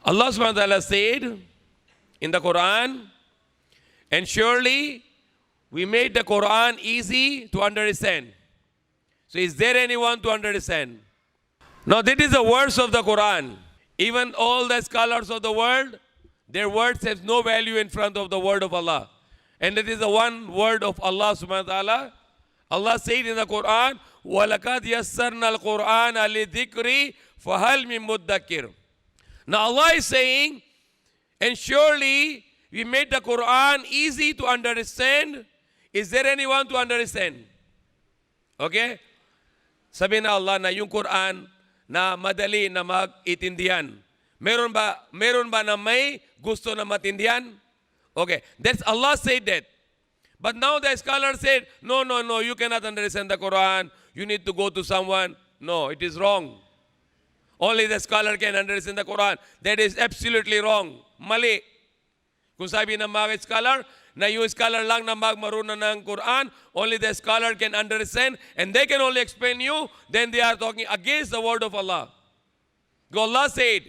Allah subhanahu wa ta'ala said in the Quran, and surely we made the Quran easy to understand. So is there anyone to understand? Now this is the words of the Quran. Even all the scholars of the world, their words have no value in front of the word of Allah. And it is the one word of Allah subhanahu wa ta'ala. Allah said in the Quran, وَلَقَدْ يَسَّرْنَا الْقُرْآنَ لِذِكْرِ فَهَلْ مِن مُدَّكِرٍ. Now Allah is saying, and surely we made the Quran easy to understand. Is there anyone to understand? Okay? Sabi na Allah na yung Quran na madali na mag-itindihan. Meron ba na may gusto na matindihan? Okay, that's Allah said that. But now the scholar said, no, you cannot understand the Quran. You need to go to someone. No, it is wrong. Only the scholar can understand the Quran. That is absolutely wrong. Mali. Kung sabi ng mga scholar, na yung scholar lang na magmarunong ng Quran, only the scholar can understand, and they can only explain you, then they are talking against the word of Allah. Allah said,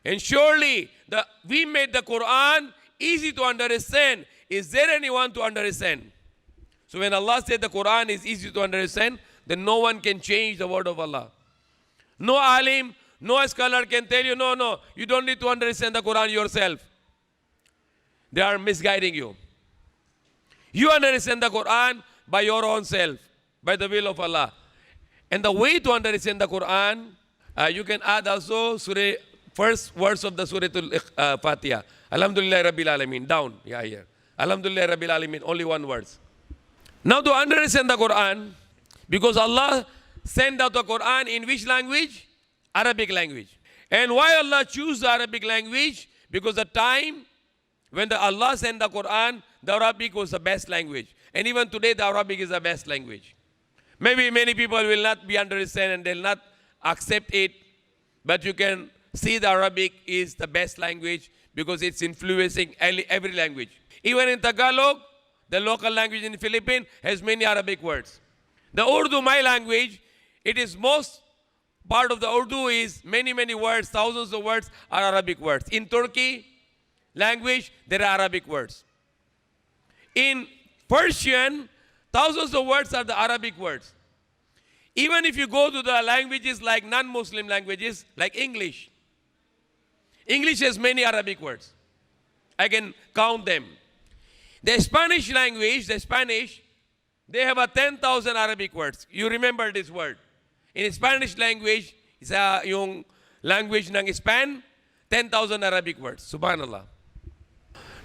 and surely we made the Quran easy to understand. Is there anyone to understand? So when Allah said the Quran is easy to understand, then no one can change the word of Allah. No alim, no scholar can tell you, no, you don't need to understand the Quran yourself. They are misguiding you. You understand the Quran by your own self, by the will of Allah. And the way to understand the Quran, you can add also first words of the Surah Al-Fatiha. Alhamdulillah Rabbil Alameen. Down. Yeah, here. Alhamdulillah Rabbil Alameen. Only one words. Now to understand the Quran, because Allah sent out the Quran in which language? Arabic language. And why Allah choose the Arabic language? Because the time when Allah sent the Quran, the Arabic was the best language. And even today, the Arabic is the best language. Maybe many people will not be understand and they'll not accept it. But you can see the Arabic is the best language because it's influencing every language. Even in Tagalog, the local language in the Philippines, has many Arabic words. The Urdu, my language, it is most part of the Urdu is many words, thousands of words are Arabic words. In Turkey language, there are Arabic words. In Persian, thousands of words are the Arabic words. Even if you go to the languages like non-Muslim languages, like English. English has many Arabic words. I can count them. The Spanish language, they have 10,000 Arabic words. You remember this word. In Spanish language, isa yung language ng Spain, 10,000 Arabic words. Subhanallah.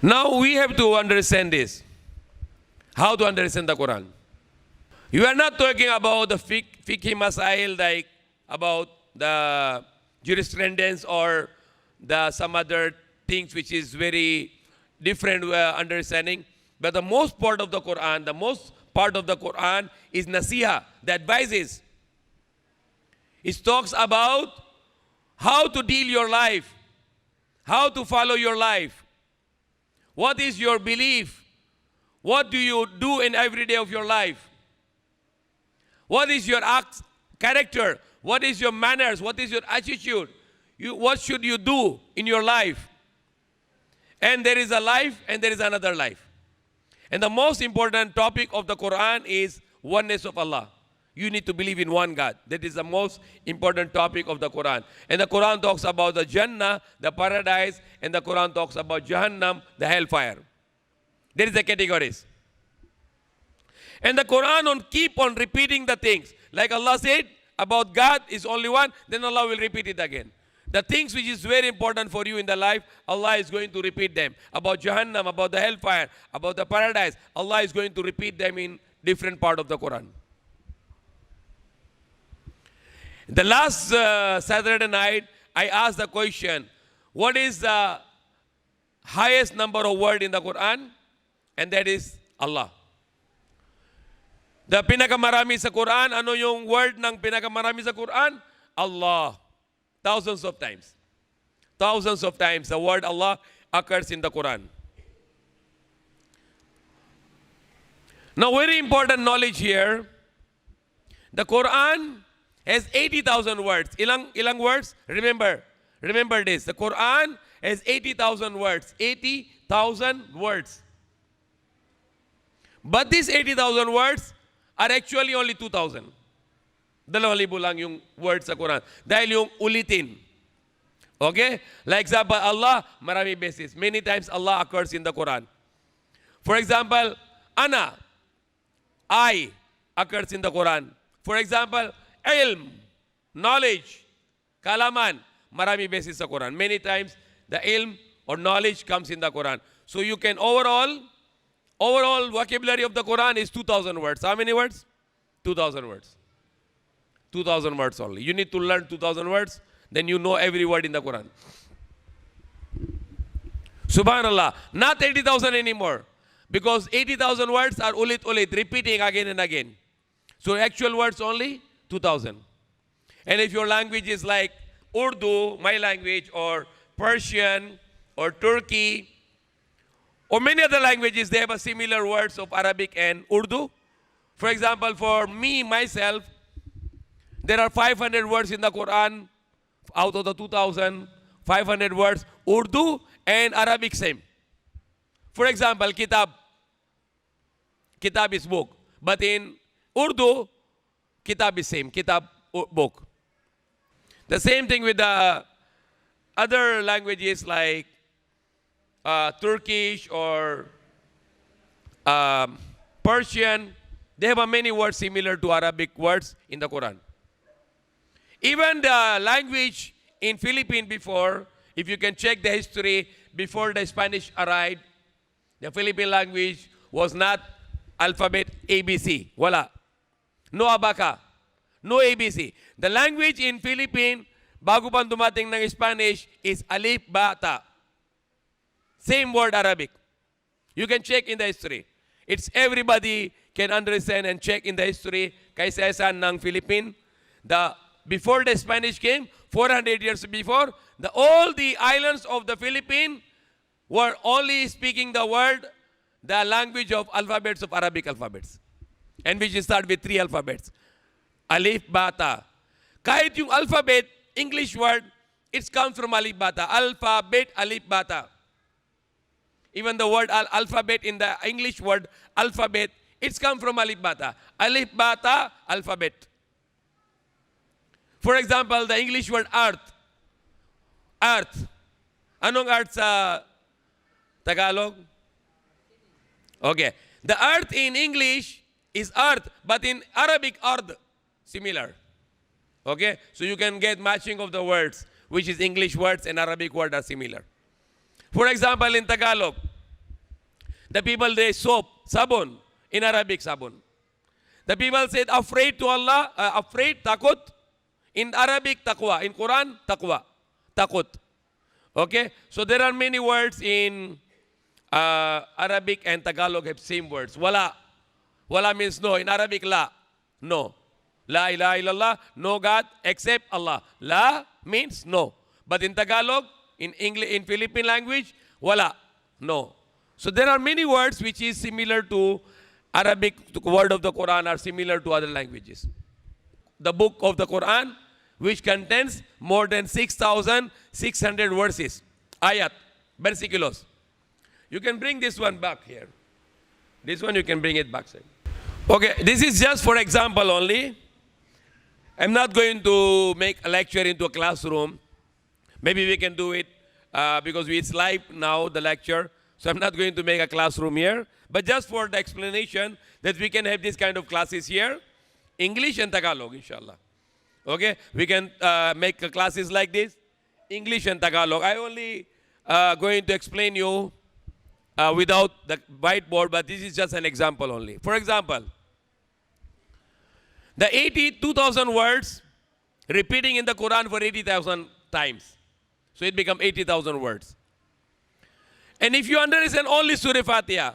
Now we have to understand this. How to understand the Quran. You are not talking about the fiqh masail, like about the jurisprudence or some other things which is very different understanding. But the most part of the Quran, is nasiha, the advices. It talks about how to deal your life, how to follow your life. What is your belief? What do you do in every day of your life? What is your character? What is your manners? What is your attitude? What should you do in your life? And there is a life and there is another life. And the most important topic of the Quran is oneness of Allah. You need to believe in one God. That is the most important topic of the Quran. And the Quran talks about the Jannah, the paradise, and the Quran talks about Jahannam, the hellfire. There is the categories. And the Quran keep on repeating the things. Like Allah said about God is only one, then Allah will repeat it again. The things which is very important for you in the life, Allah is going to repeat them. About Jahannam, about the hellfire, about the paradise, Allah is going to repeat them in different part of the Quran. The last Saturday night, I asked the question, what is the highest number of words in the Quran? And that is Allah. The pinakamarami sa Quran, ano yung word ng pinakamarami sa Quran? Allah. Thousands of times. Thousands of times the word Allah occurs in the Quran. Now, very important knowledge here. The Quran has 80,000 words. Ilang words? Remember, Remember this, the Quran has 80,000 words. 80,000 words. But these 80,000 words are actually only 2,000. 2,000 lang yung words sa Quran. Dahil yung ulitin. Okay? Like example, Allah, marami beses. Many times Allah occurs in the Quran. For example, Ana, I, occurs in the Quran. For example, ilm, knowledge, kalaman, marami beses sa Quran. Many times, the ilm or knowledge comes in the Quran. So you can overall vocabulary of the Quran is 2,000 words. How many words? 2,000 words. 2,000 words only. You need to learn 2,000 words, then you know every word in the Quran. Subhanallah. Not 80,000 anymore. Because 80,000 words are ulit, repeating again and again. So actual words only 2,000. And if your language is like Urdu, my language, or Persian, or Turkey, or many other languages, they have a similar words of Arabic and Urdu. For example, for me, myself, there are 500 words in the Quran out of the 2,500 words, Urdu and Arabic same. For example, kitab. Kitab is book. But in Urdu, kitab is same. Kitab, book. The same thing with the other languages like Turkish or Persian. They have many words similar to Arabic words in the Quran. Even the language in Philippines before, if you can check the history, before the Spanish arrived, the Philippine language was not alphabet ABC. Wala. No abaka. No ABC. The language in Philippines, bago pa dumating ng Spanish, is alif bata. Same word Arabic. You can check in the history. It's everybody can understand and check in the history. Kaysa-kaysa ng Philippines. Before the Spanish came, 400 years before, all the islands of the Philippines were only speaking the language of alphabets of Arabic alphabets. And which start with 3 alphabets. Alif, bata. Kahit yung alphabet, English word, it comes from alif, bata. Alphabet, alif, bata. Even the word alphabet in the English word, alphabet, it's come from alif, bata. Alif, bata, alphabet. For example, the English word earth. Earth. Anong earth sa Tagalog? Okay. The earth in English is earth, but in Arabic, ard. Similar. Okay? So you can get matching of the words, which is English words and Arabic words are similar. For example, in Tagalog, the people say soap, sabon. In Arabic, sabon. The people said afraid to Allah, afraid, takut. In Arabic, taqwa. In Quran, taqwa. Takut. Okay? So there are many words in Arabic and Tagalog have same words. Wala. Wala means no. In Arabic, la. No. La ilaha illallah. No God except Allah. La means no. But in Tagalog, in English, in Philippine language, wala. No. So there are many words which is similar to Arabic word of the Quran are similar to other languages. The book of the Quran, which contains more than 6,600 verses. Ayat, versículos. You can bring this one back here. This one you can bring it back. Okay, this is just for example only. I'm not going to make a lecture into a classroom. Maybe we can do it because it's live now, the lecture. So I'm not going to make a classroom here. But just for the explanation that we can have this kind of classes here. English and Tagalog, inshallah. Okay? We can make classes like this. English and Tagalog. I only going to explain you without the whiteboard, but this is just an example only. For example, the 82,000 words repeating in the Quran for 80,000 times. So it becomes 80,000 words. And if you understand only Surah Fatiha,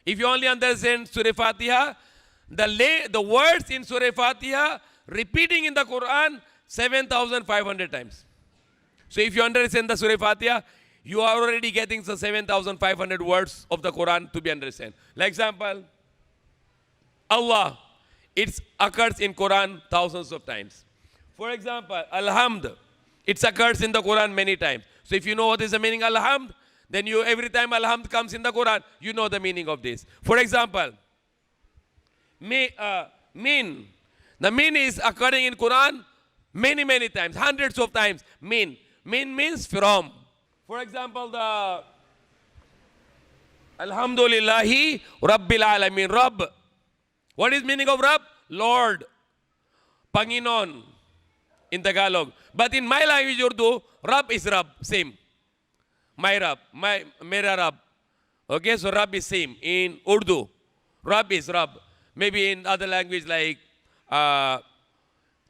if you only understand Surah Fatiha, the words in Surah Fatiha repeating in the Quran 7,500 times. So if you understand the Surah Fatiha, you are already getting the 7,500 words of the Quran to be understood. Like example, Allah, it occurs in Quran thousands of times. For example, Alhamd, It occurs in the Quran many times. So if you know what is the meaning alhamd, then you every time alhamd comes in the Quran, you know the meaning of this. For example, min. The min is occurring in Quran many times, hundreds of times. Min. Min means from. For example, the Alhamdulillahi Rabbil Alamin. Rabb. What is meaning of Rabb? Lord. Panginoon in Tagalog. But in my language Urdu, Rabb is Rabb. Same. My Rabb. Mera Rabb. Okay, so Rabb is same. In Urdu, Rabb is Rabb. Maybe in other language like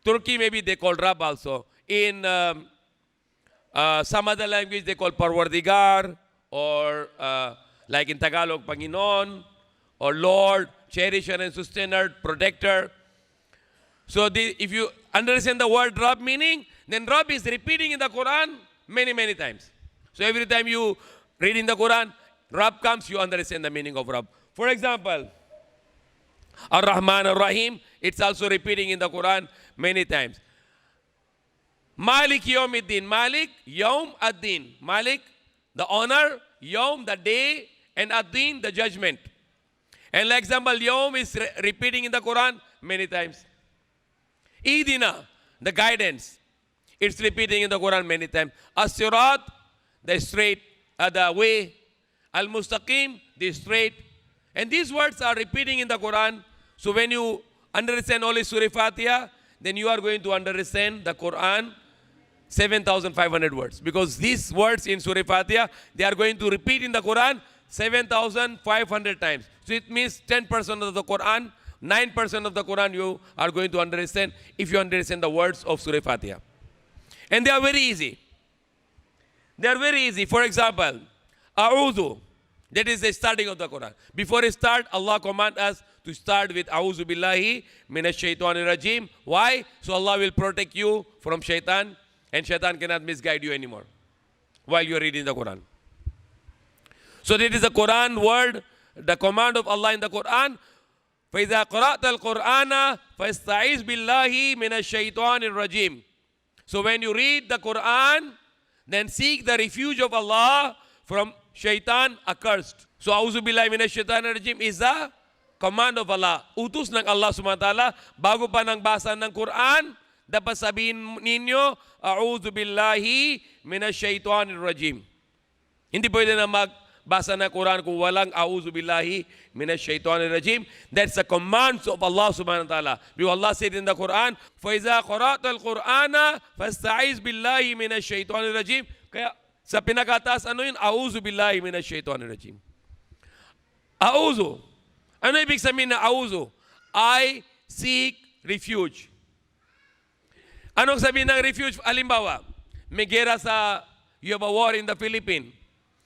Turkey, maybe they call Rabb also. In some other language, they call Parwardigar, or like in Tagalog, Panginoon, or Lord, cherisher and sustainer, protector. So if you understand the word Rabb meaning, then Rabb is repeating in the Quran many times. So every time you read in the Quran, Rabb comes, you understand the meaning of Rabb. For example, Ar-Rahman Ar-Rahim, it's also repeating in the Quran many times. Malik Yawmiddin. Malik, Yawm Ad-Din. Malik, the honor, Yawm, the day, and Ad-Din, the judgment. And like example, Yawm is repeating in the Quran many times. Idina, the guidance. It's repeating in the Quran many times. As-Sirat, the straight, the way. Al-Mustaqim, the straight. And these words are repeating in the Quran. So when you understand only Surah Fatiha, then you are going to understand the Quran 7,500 words. Because these words in Surah Fatiha, they are going to repeat in the Quran 7,500 times. So it means 10% of the Quran, 9% of the Quran you are going to understand if you understand the words of Surah Fatiha. And they are very easy. They are very easy. For example, A'udhu. That is the starting of the Quran. Before we start, Allah commands us to start with A'udhu Billahi Minash Shaitanir Rajim. Why? So Allah will protect you from shaitan, and shaitan cannot misguide you anymore while you are reading the Quran. So that is the Quran word, the command of Allah in the Quran. فَإِذَا قَرَأْتَ الْقُرْآنَ فَاسْتَعِذْ بِاللَّهِ مِنَ الشَّيْطَانِ الرَّجِيمِ. So when you read the Quran, then seek the refuge of Allah from shaitan accursed. So A'udhu Billahi Minash Shaitanir Rajim is the command of Allah. Utos ng Allah subhanahu wa ta'ala, bago pa ng basa ng Quran, dapat sabihin ninyo, A'udhu Billahi Minash Shaitanir Rajim. Hindi pwede na magbasa ng Quran kung walang A'udhu Billahi Minash Shaitanir Rajim. That's the commands of Allah subhanahu wa ta'ala. Because Allah said in the Quran, فَإِذَا قَرَأْتَ الْقُرْآنَ فَاسْتَعِذْ بِاللَّهِ مِنَ الشَّيْطَانِ الرَّجِيمِ. Kaya sa pinakataas, ano yun? A'udhu Billahi Minash Shaitanir Rajim. A'udhu. Ano ibig sabihin na a'udhu? I seek refuge. Anong sabihin ng refuge? Halimbawa, may gera you have a war in the Philippines.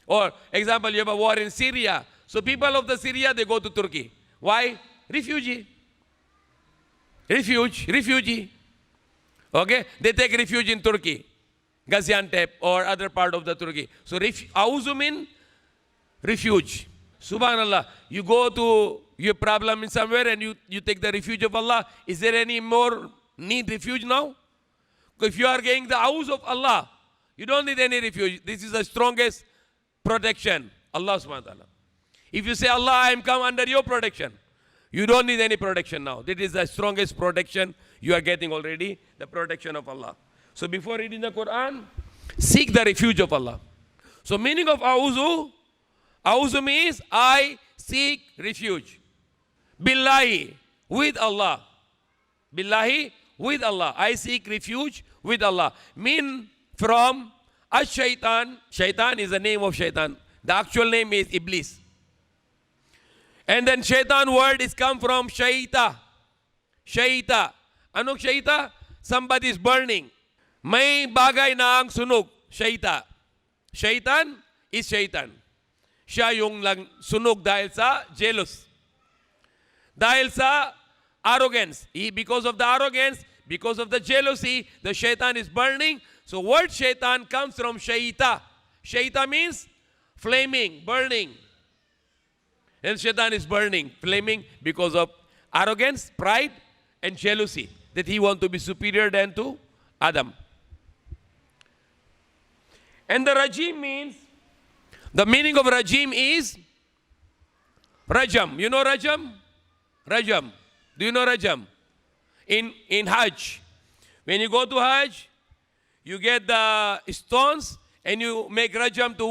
Or, example, you have a war in Syria. So people of the Syria, they go to Turkey. Why? Refugee. Refugee. Okay? They take refuge in Turkey. Gaziantep or other part of the Turkey. So A'udhu mean refuge. Subhanallah. You go to your problem in somewhere and you take the refuge of Allah. Is there any more need refuge now? If you are getting the A'udhu of Allah, you don't need any refuge. This is the strongest protection. Allah subhanahu wa ta'ala. If you say, Allah, I am come under your protection, you don't need any protection now. That is the strongest protection you are getting already, the protection of Allah. So before reading the Quran, seek the refuge of Allah. So meaning of A'udhu, A'udhu means I seek refuge. Billahi, with Allah. Billahi, with Allah. I seek refuge with Allah. Mean from Ash-Shaitan. Shaitan is the name of Shaitan. The actual name is Iblis. And then Shaitan word is come from Shaita. Shaita. Anong Shaita? Somebody is burning. May bagay na ang sunog. Shaita. Shaitan is Shaitan. Siya yung sunog dahil sa jealous. Dahil sa arrogance. Because of the arrogance, because of the jealousy, the Shaitan is burning. So word Shaitan comes from Shaita. Shaita means flaming, burning. And Shaitan is burning, flaming because of arrogance, pride, and jealousy. That he wants to be superior than to Adam. And the rajim means, the meaning of rajim is rajam. You know rajam? Rajam. Do you know rajam? In Hajj. When you go to Hajj, you get the stones and you make rajam to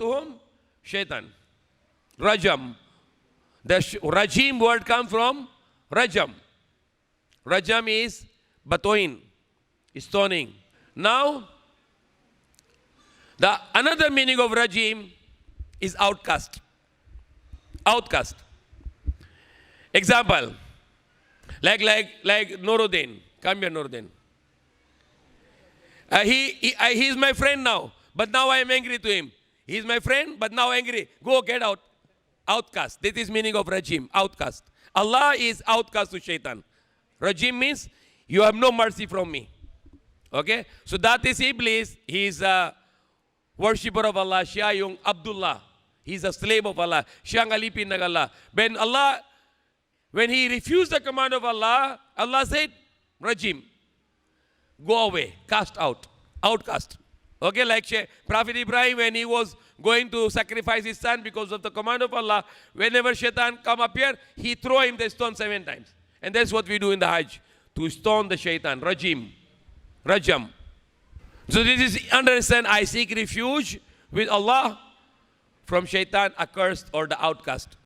whom? Shaitan. Rajam. The rajim word comes from rajam. Rajam is batoin, stoning. Now, the another meaning of rajim is outcast. Outcast. Example, like Nuruddin. Come here, Nuruddin. He is my friend now, but now I am angry to him. He is my friend, but now angry. Go, get out. Outcast. This is meaning of rajim. Outcast. Allah is outcast to shaitan. Rajim means you have no mercy from me. Okay? So that is Iblis. He is a worshipper of Allah. Siya yung Abdullah. He is a slave of Allah. Siya ang alipin ng Allah. When he refused the command of Allah, Allah said, rajim. Go away. Cast out. Outcast. Okay, like Prophet Ibrahim, when he was going to sacrifice his son because of the command of Allah, whenever shaitan come up here, he throw him the stone 7 times. And that's what we do in the Hajj. To stone the shaitan. Rajim. Rajam. So this is, understand, I seek refuge with Allah from shaitan, accursed, or the outcast.